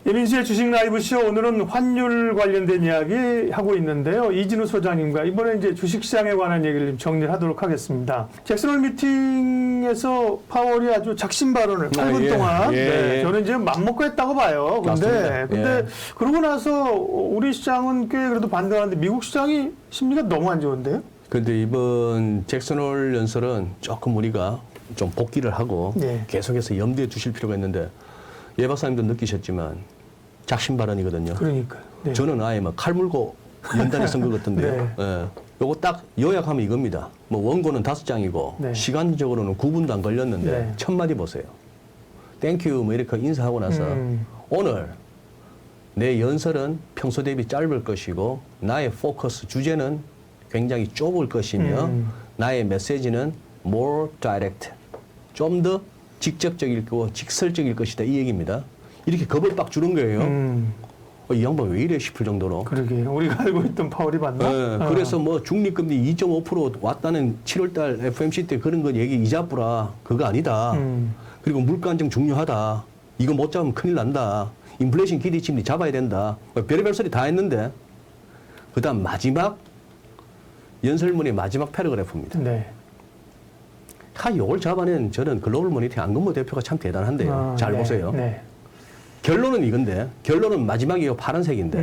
이민수의 주식 라이브 쇼 오늘은 환율 관련된 이야기 하고 있는데요. 이진우 소장님과 이번에 이제 주식시장에 관한 얘기를 좀 정리를 하도록 하겠습니다. 잭슨홀 미팅에서 파월이 아주 작심 발언을 8분 동안 저는 이제 맘먹고 했다고 봐요. 근데 그러고 나서 우리 시장은 꽤 그래도 반등하는데 미국 시장이 심리가 너무 안 좋은데요? 근데 이번 잭슨홀 연설은 조금 우리가 좀 복기를 하고 계속해서 염두에 두실 필요가 있는데 예 박사님도 느끼셨지만 작심 발언이거든요. 그러니까요. 네. 저는 아예 막 칼 물고 연단에 쓴 것 같은데요. 예. 요거 딱 요약하면 이겁니다. 뭐 원고는 5장이고 시간적으로는 9분도 안 걸렸는데 첫 마디 보세요. 땡큐 뭐 이렇게 인사하고 나서 오늘 내 연설은 평소 대비 짧을 것이고 나의 포커스 주제는 굉장히 좁을 것이며 나의 메시지는 more direct, 좀 더 직접적일 거고 직설적일 것이다 이 얘기입니다. 이렇게 겁을 빡 주는 거예요. 이 양반 왜 이래 싶을 정도로. 그러게 우리가 알고 있던 파월이 맞나? 네, 그래서 뭐 중립금리 2.5% 왔다는 7월달 FOMC 때 그런 거 얘기 이자뿌라 그거 아니다. 그리고 물가 안정 중요하다. 이거 못 잡으면 큰일 난다. 인플레이션 기대치는 잡아야 된다. 별의별 소리 다 했는데 그다음 마지막 연설문의 마지막 패러그래프입니다. 네. 이걸 잡아낸 저는 글로벌 모니터링 안건모 대표가 참 대단한데요. 잘 보세요. 네. 결론은 이건데 결론은 마지막에 파란색인데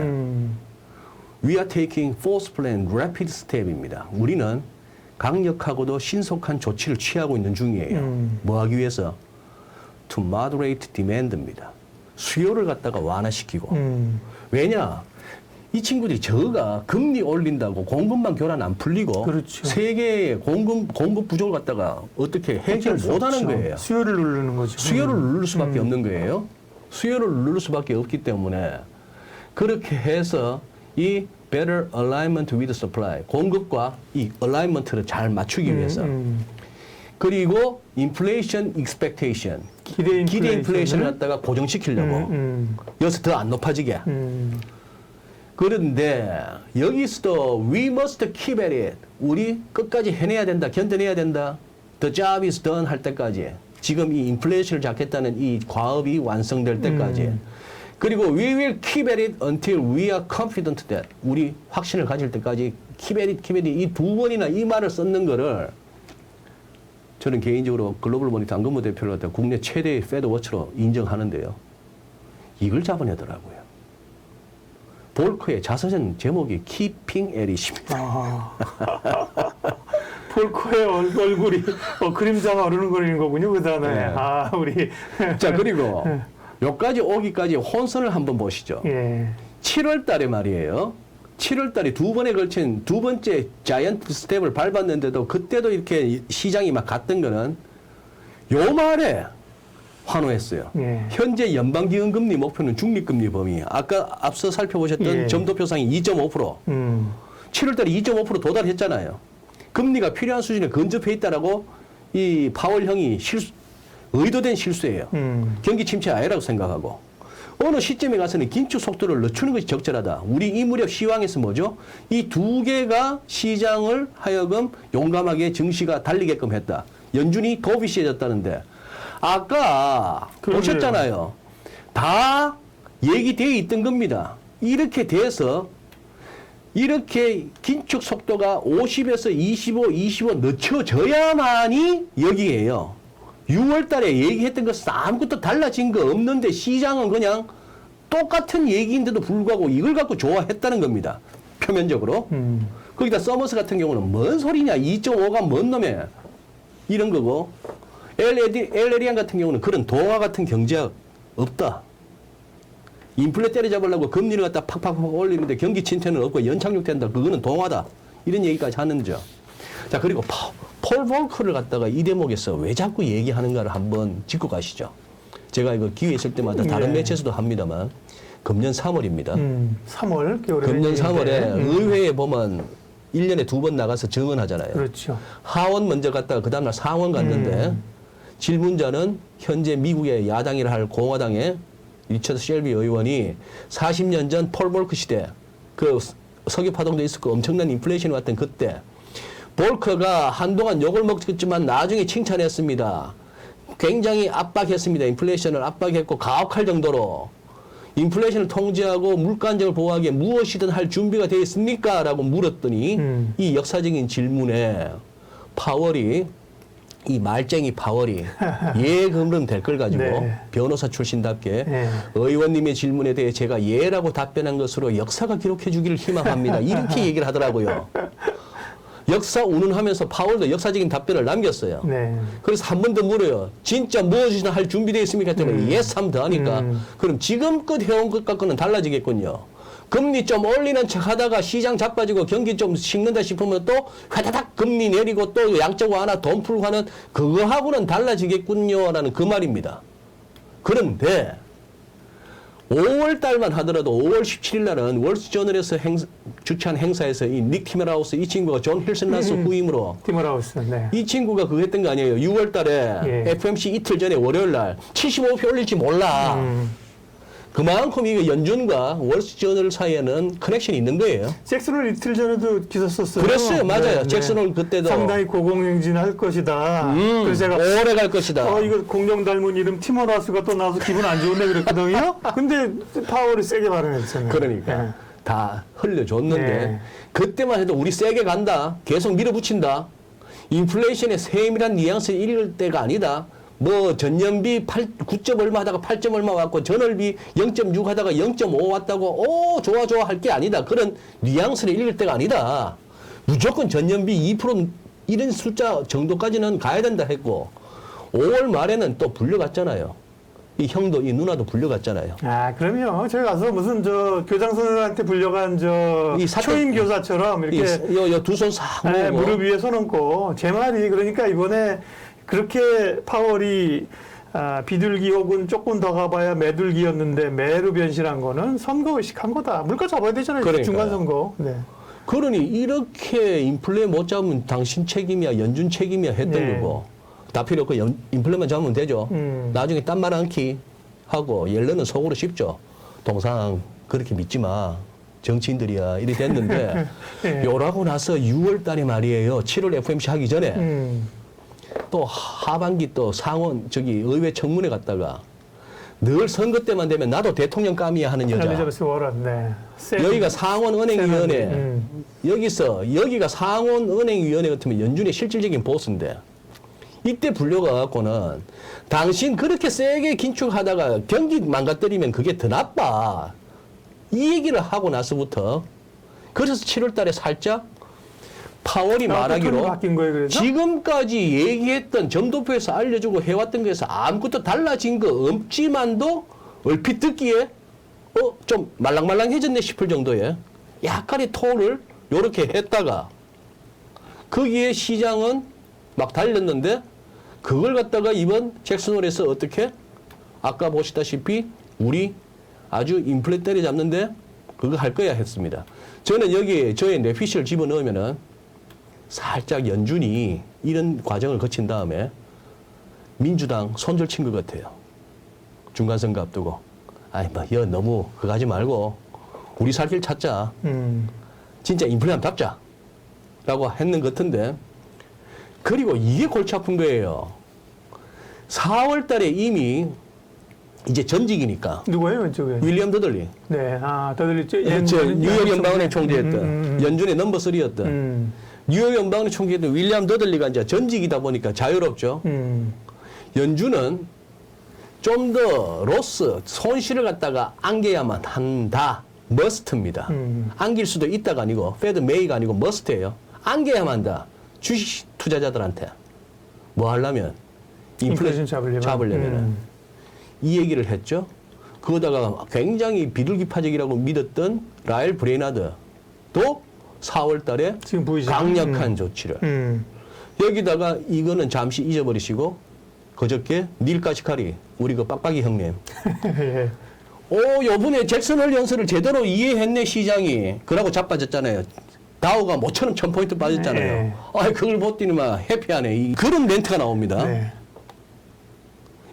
We are taking force plan rapid step입니다. 우리는 강력하고도 신속한 조치를 취하고 있는 중이에요. 뭐 하기 위해서? To moderate demand입니다. 수요를 갖다가 완화시키고. 왜냐? 이 친구들이 저가 금리 올린다고 공급망 교란 안 풀리고 세계의 공급 부족을 갖다가 어떻게 해결 못하는 거예요. 수요를 누르는 거죠. 수요를 누를 수밖에 없는 거예요. 수요를 누를 수밖에 없기 때문에 그렇게 해서 이 better alignment with supply 공급과 이 alignment를 잘 맞추기 위해서 그리고 inflation expectation 기대 인플레이션을 갖다가 고정시키려고 여기서 더 안 높아지게 그런데 여기서도 we must keep at it. 우리 끝까지 해내야 된다. 견뎌내야 된다. The job is done 할 때까지. 지금 이 인플레이션을 잡겠다는 이 과업이 완성될 때까지. 그리고 we will keep at it until we are confident that. 우리 확신을 가질 때까지 keep at it 이 두 번이나 이 말을 썼는 거를 저는 개인적으로 글로벌 모니터 안건모 대표를 갖다 국내 최대의 패드 워처로 인정하는데요. 이걸 잡아내더라고요. 볼커의 자서전 제목이 Keeping at It입니다. 볼커의 얼굴이 그림자가 어르는거리는 거군요, 그 단어에. 네. 우리. 자, 그리고 여기까지 오기까지 혼선을 한번 보시죠. 7월 달에 말이에요. 7월 달에 두 번에 걸친 두 번째 자이언트 스텝을 밟았는데도 그때도 이렇게 시장이 막 갔던 거는 요 말에 환호했어요. 현재 연방기금금리 목표는 중립금리 범위. 아까 앞서 살펴보셨던 점도표상이 2.5%. 7월달에 2.5% 도달했잖아요. 금리가 필요한 수준에 근접해 있다라고 이 파월 형이 의도된 실수예요. 경기 침체 아니라고 생각하고 어느 시점에 가서는 긴축 속도를 늦추는 것이 적절하다. 우리 이 무렵 시황에서 뭐죠? 이 두 개가 시장을 하여금 용감하게 증시가 달리게끔 했다. 연준이 도비시해졌다는데. 아까 보셨잖아요. 다 얘기되어 있던 겁니다. 이렇게 돼서 이렇게 긴축 속도가 50에서 25 늦춰져야만이 여기에요. 6월 달에 얘기했던 것은 아무것도 달라진 거 없는데 시장은 그냥 똑같은 얘기인데도 불구하고 이걸 갖고 좋아했다는 겁니다. 표면적으로. 거기다 서머스 같은 경우는 뭔 소리냐 2.5가 뭔 놈이야 이런 거고 엘레리안 같은 경우는 그런 동화 같은 경제학 없다. 인플레 때려잡으려고 금리를 갖다 팍팍 올리는데 경기 침체는 없고 연착륙된다. 그거는 동화다. 이런 얘기까지 하는죠. 자, 그리고 폴 볼커를 갖다가 이 대목에서 왜 자꾸 얘기하는가를 한번 짚고 가시죠. 제가 이거 기회 있을 때마다 다른 매체에서도 합니다만 금년 3월입니다. 3월 겨울에 금년 3월에 의회에 보면 1년에 2번 나가서 증언하잖아요. 그렇죠. 하원 먼저 갔다가 그 다음날 상원 갔는데 질문자는 현재 미국의 야당이라 할 공화당의 리처드 셸비 의원이 40년 전 폴 볼커 시대 그 석유 파동도 있었고 엄청난 인플레이션이 왔던 그때 볼커가 한동안 욕을 먹었지만 나중에 칭찬했습니다. 굉장히 압박했습니다. 인플레이션을 압박했고 가혹할 정도로 인플레이션을 통제하고 물가 안정을 보호하기 위해 무엇이든 할 준비가 되어 있습니까? 라고 물었더니 이 역사적인 질문에 파월이 이 말쟁이 파월이 예 그러면 될 걸 가지고 네. 변호사 출신답게 네. 의원님의 질문에 대해 제가 예라고 답변한 것으로 역사가 기록해 주기를 희망합니다. 이렇게 얘기를 하더라고요. 역사 운운하면서 파월도 역사적인 답변을 남겼어요. 네. 그래서 한 번 더 물어요. 진짜 무엇이나 할 준비되어 있습니까? 했더니 예스 하면 더 하니까 그럼 지금껏 해온 것 갖고는 달라지겠군요. 금리 좀 올리는 척 하다가 시장 자빠지고 경기 좀 식는다 싶으면 또 화다닥 금리 내리고 또 양적 완화 돈 풀고 하는 그거하고는 달라지겠군요. 라는 그 말입니다. 그런데 5월 달만 하더라도 5월 17일 날은 월스트저널에서 주최한 행사에서 이 닉 티머라우스 이 친구가 존 힐슨라스 후임으로 티머라우스. 네. 이 친구가 그거 했던 거 아니에요. 6월 달에 예. FMC 이틀 전에 월요일 날 75표 올릴지 몰라. 그만큼 이게 연준과 월스트저널 사이에는 커넥션이 있는 거예요. 잭슨홀 이틀 전에도 기사 썼어요. 그랬어요. 맞아요. 네, 잭슨홀 그때도 상당히 고공행진할 것이다. 그래서 제가 오래 갈 것이다. 이거 공룡 닮은 이름 티머라우스가 또 나와서 기분 안 좋은데 그랬거든요. 근데 파월이 세게 발언했잖아요. 그러니까 네. 다 흘려줬는데 네. 그때만 해도 우리 세게 간다. 계속 밀어붙인다. 인플레이션의 세밀한 뉘앙스를 읽을 때가 아니다. 뭐 전년비 9점 얼마 하다가 8점 얼마 왔고 전월비 0.6 하다가 0.5 왔다고 오 좋아 할 게 아니다. 그런 뉘앙스를 읽을 때가 아니다. 무조건 전년비 2% 이런 숫자 정도까지는 가야 된다 했고 5월 말에는 또 불려갔잖아요. 이 형도 이 누나도 불려갔잖아요. 아, 그럼요. 저희 가서 무슨 교장 선생님한테 불려간 이 사태- 초임 교사처럼 이렇게 두 손 싹 네, 모으고 무릎 위에 손 얹고 제 말이 그러니까 이번에 그렇게 파월이 비둘기 혹은 조금 더 가봐야 매둘기였는데 매로 변신한 거는 선거 의식한 거다. 물가 잡아야 되잖아요. 그러니까요. 중간 선거. 네. 그러니 이렇게 인플레 못 잡으면 당신 책임이야, 연준 책임이야 했던 네. 거고 다 필요 없고 인플레만 잡으면 되죠. 나중에 딴 말 않기 하고 옐런은 속으로 쉽죠. 동상 그렇게 믿지 마. 정치인들이야. 이렇게 됐는데 네. 요라고 나서 6월 달에 말이에요. 7월 FMC 하기 전에 또 하반기 또 상원 의회 청문회 갔다가 늘 선거 때만 되면 나도 대통령 감이야 하는 여자. 엘리자베스 워런. 네. 여기가 상원은행위원회. 세너지. 여기가 상원은행위원회 같으면 연준의 실질적인 보스인데 이때 불려가갖고는 당신 그렇게 세게 긴축하다가 경기 망가뜨리면 그게 더 나빠. 이 얘기를 하고 나서부터 그래서 7월 달에 살짝 파월이 말하기로 바뀐 거예요, 그래서? 지금까지 얘기했던 점도표에서 알려주고 해왔던 것에서 아무것도 달라진 거 없지만도 얼핏 듣기에 좀 말랑말랑해졌네 싶을 정도의 약간의 톤을 요렇게 했다가 거기에 시장은 막 달렸는데 그걸 갖다가 이번 잭슨홀에서 어떻게 아까 보시다시피 우리 아주 인플레 때려잡는데 그거 할 거야 했습니다. 저는 여기에 저의 뇌피셜 집어넣으면은 살짝 연준이 이런 과정을 거친 다음에 민주당 손절 친 것 같아요. 중간선거 앞두고. 너무 그거 하지 말고 우리 살 길 찾자. 진짜 인플레 한번 잡자. 라고 했는 것 같은데 그리고 이게 골치 아픈 거예요. 4월 달에 이미 이제 전직이니까. 누구예요, 왼쪽에? 윌리엄 더들리. 네, 더들리. 뉴욕 연방은행 총재였던 연준의 넘버 3였던 뉴욕 연방은행 총재였던 윌리엄 더들리가 이제 전직이다 보니까 자유롭죠. 연준은 좀 더 로스 손실을 갖다가 안겨야만 한다. 머스트입니다. 안길 수도 있다가 아니고 페드 메이가 아니고 머스트예요. 안겨야만 한다. 주식 투자자들한테 뭐 하려면 인플레이션 잡으려면 이 얘기를 했죠. 그러다가 굉장히 비둘기파적이라고 믿었던 라일 브레이나드도 4월 달에 지금 보이죠? 강력한 조치를 여기다가 이거는 잠시 잊어버리시고 그저께 닐 카시카리 우리 그 빡빡이 형님 예. 요번에 잭슨홀 연설을 제대로 이해했네 시장이 그러고 자빠졌잖아요. 다우가 모처럼 1000포인트 빠졌잖아요. 네. 그걸 보더니 막 해피하네. 그런 멘트가 나옵니다. 네.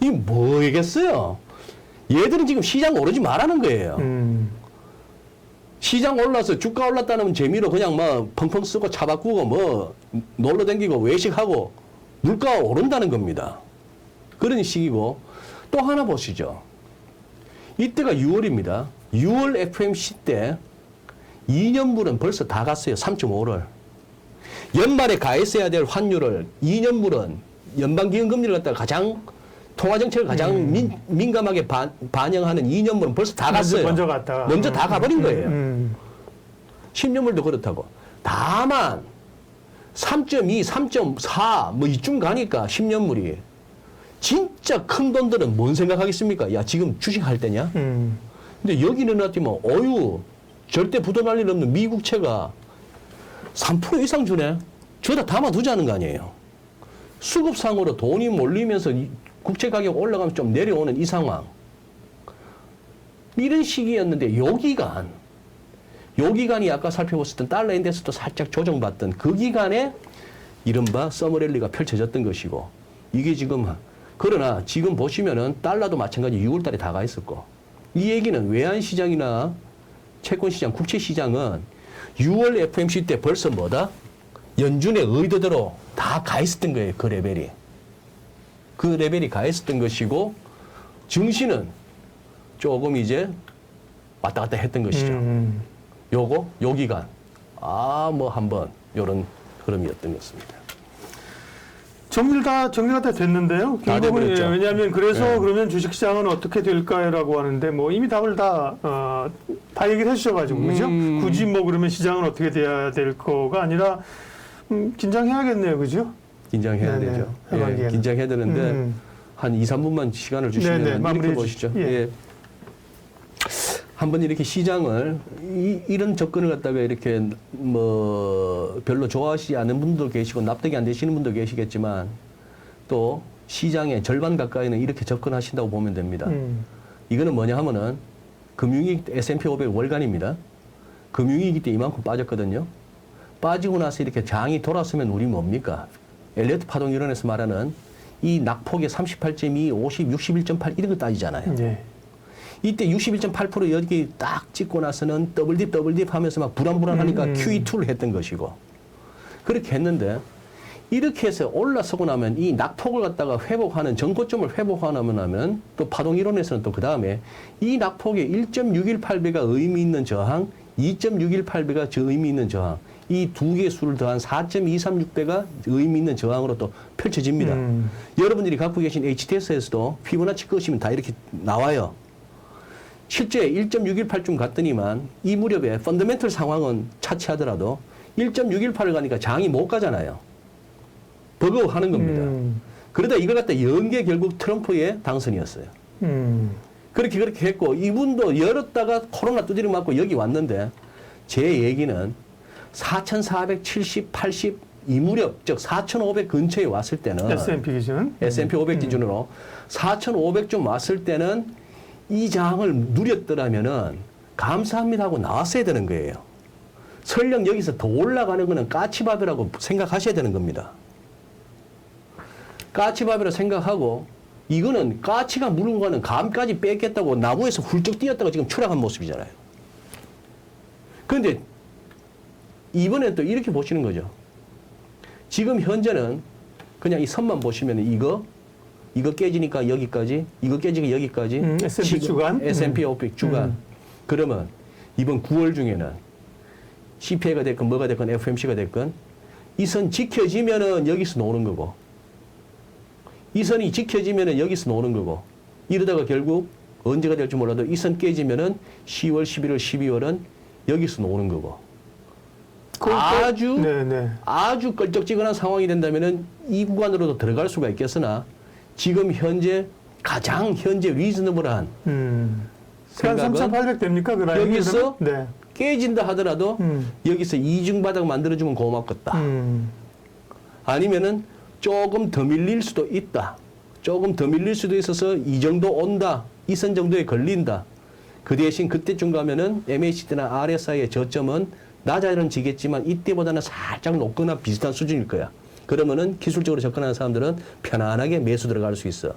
이게 뭐겠어요? 얘들은 지금 시장 오르지 말라는 거예요. 시장 올라서 주가 올랐다는 재미로 그냥 막 펑펑 쓰고 차 바꾸고 뭐 놀러 다니고 외식하고 물가가 오른다는 겁니다. 그런 식이고 또 하나 보시죠. 이때가 6월입니다. 6월 FMC 때 2년물은 벌써 다 갔어요. 3.5를. 연말에 가했어야 될 환율을 2년물은 연방기금금리를 갖다가 가장 통화정책을 가장 민감하게 반영하는 2년물은 벌써 다 갔어요. 먼저 갔다가. 먼저 다 가버린 거예요. 10년물도 그렇다고. 다만 3.2, 3.4 뭐 이쯤 가니까 10년물이 진짜 큰 돈들은 뭔 생각하겠습니까? 야, 지금 주식할 때냐? 근데 여기는 놨더니 어유 절대 부도날 일 없는 미국채가 3% 이상 주네? 저다 담아두자는 거 아니에요. 수급상으로 돈이 몰리면서 국채 가격 올라가면 좀 내려오는 이 상황. 이런 시기였는데 요 기간이 아까 살펴봤을 때 달러 인덱스도 살짝 조정받던 그 기간에 이른바 서머랠리가 펼쳐졌던 것이고, 이게 지금 그러나 지금 보시면은 달러도 마찬가지 6월 달에 다 가 있었고, 이 얘기는 외환시장이나 채권시장, 국채시장은 6월 FMC 때 벌써 뭐다? 연준의 의도대로 다 가 있었던 거예요. 그 레벨이. 그 레벨이 가 있었던 것이고, 증시는 조금 이제 왔다 갔다 했던 것이죠. 요 기간. 뭐 한번 요런 흐름이었던 것입니다. 정리가 다 됐는데요. 다 결국은 돼버렸죠. 왜냐하면 그래서 네. 그러면 주식시장은 어떻게 될까라고 하는데 뭐 이미 답을 다 얘기를 해주셔가지고 그죠? 굳이 뭐 그러면 시장은 어떻게 돼야 될 거가 아니라 긴장해야겠네요, 그죠? 긴장해야 네네. 되죠. 하반기에는. 예, 긴장해야 되는데 한 2, 3분만 시간을 주시면 네네. 이렇게 마무리해 보시죠. 주시죠. 예. 예. 한번 이렇게 시장을 이런 접근을 갖다가 이렇게 뭐 별로 좋아하시지 않는 분도 계시고 납득이 안 되시는 분도 계시겠지만 또 시장의 절반 가까이는 이렇게 접근하신다고 보면 됩니다. 이거는 뭐냐 하면은 금융위기 때 S&P 500 월간입니다. 금융위기 때 이만큼 빠졌거든요. 빠지고 나서 이렇게 장이 돌았으면 우리 뭡니까? 엘리어트 파동 이론에서 말하는 이 낙폭의 38.2, 50, 61.8 이런 거 따지잖아요. 네. 이때 61.8% 여기 딱 찍고 나서는 더블딥 하면서 막 불안하니까 QE2를 했던 것이고, 그렇게 했는데 이렇게 해서 올라서고 나면 이 낙폭을 갖다가 회복하는 정고점을 회복하면 또 파동 이론에서는 또 그 다음에 이 낙폭의 1.618배가 의미 있는 저항, 2.618배가 의미 있는 저항, 이 두 개의 수를 더한 4.236배가 의미 있는 저항으로 또 펼쳐집니다. 여러분들이 갖고 계신 HTS에서도 피보나치 끄시면 다 이렇게 나와요. 실제 1.618쯤 갔더니만 이 무렵에 펀더멘털 상황은 차치하더라도 1.618을 가니까 장이 못 가잖아요. 버거워하는 겁니다. 그러다 이걸 갖다 연계 결국 트럼프의 당선이었어요. 그렇게 했고 이분도 열었다가 코로나 두드려 맞고 여기 왔는데 제 얘기는 4,470, 80 이 무렵 즉 4,500 근처에 왔을 때는 S&P 기준 S&P 500 기준으로 4,500좀 왔을 때는 이 장을 누렸더라면은 감사합니다 하고 나왔어야 되는 거예요. 설령 여기서 더 올라가는 거는 까치밥이라고 생각하셔야 되는 겁니다. 까치밥이라고 생각하고 이거는 까치가 물고 가는 감까지 뺏겠다고 나무에서 훌쩍 뛰었다가 지금 추락한 모습이잖아요. 그런데 이번엔 또 이렇게 보시는 거죠. 지금 현재는 그냥 이 선만 보시면 이거 깨지니까 여기까지, 이거 깨지니까 여기까지. S&P 주간. S&P 500 주간. 그러면 이번 9월 중에는 CPI가 됐건 뭐가 됐건 FOMC가 됐건 이 선 지켜지면은 여기서 노는 거고, 이 선이 지켜지면은 여기서 노는 거고, 이러다가 결국 언제가 될지 몰라도 이 선 깨지면은 10월, 11월, 12월은 여기서 노는 거고, 아주 껄쩍지근한 상황이 된다면은 이 구간으로도 들어갈 수가 있겠으나 지금 가장 현재 리즈너블한 생각은 3,800 됩니까? 그 라인이 여기서 네. 깨진다 하더라도 여기서 이중바닥 만들어주면 고맙겠다. 아니면은 조금 더 밀릴 수도 있다. 조금 더 밀릴 수도 있어서 이 정도 온다. 이 선 정도에 걸린다. 그 대신 그때쯤 가면은 MACD나 RSI의 저점은 낮아지겠지만 이때보다는 살짝 높거나 비슷한 수준일 거야. 그러면은 기술적으로 접근하는 사람들은 편안하게 매수 들어갈 수 있어.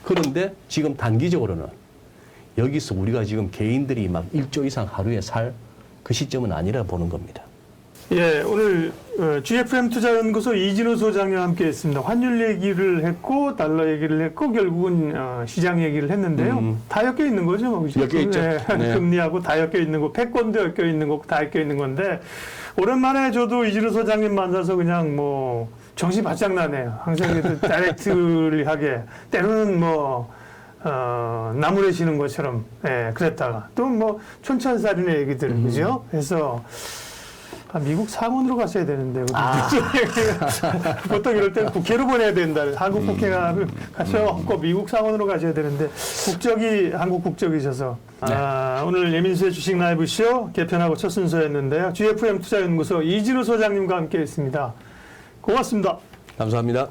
그런데 지금 단기적으로는 여기서 우리가 지금 개인들이 막 1조 이상 하루에 살 그 시점은 아니라 보는 겁니다. 예, 오늘 GFM 투자연구소 이진우 소장님과 함께했습니다. 환율 얘기를 했고 달러 얘기를 했고 결국은 시장 얘기를 했는데요. 다 엮여 있는 거죠, 뭐. 엮여 있죠. 네. 네. 금리하고 다 엮여 있는 거, 패권도 엮여 있는 거고 다 엮여 있는 건데 오랜만에 저도 이진우 소장님 만나서 그냥 뭐 정신 바짝 나네요. 항상 그래도 다이렉트하게 때로는 뭐 나무래시는 것처럼 그랬다가 또 뭐 촌철살인의 얘기들 그죠? 그래서 미국 상원으로 갔어야 되는데 보통 이럴 때는 국회로 보내야 된다. 한국 국회가 가셔야 없고 미국 상원으로 가셔야 되는데 국적이 한국 국적이셔서 오늘 예민수의 주식 라이브 쇼 개편하고 첫 순서였는데요. GFM 투자연구소 이진우 소장님과 함께했습니다. 고맙습니다. 감사합니다.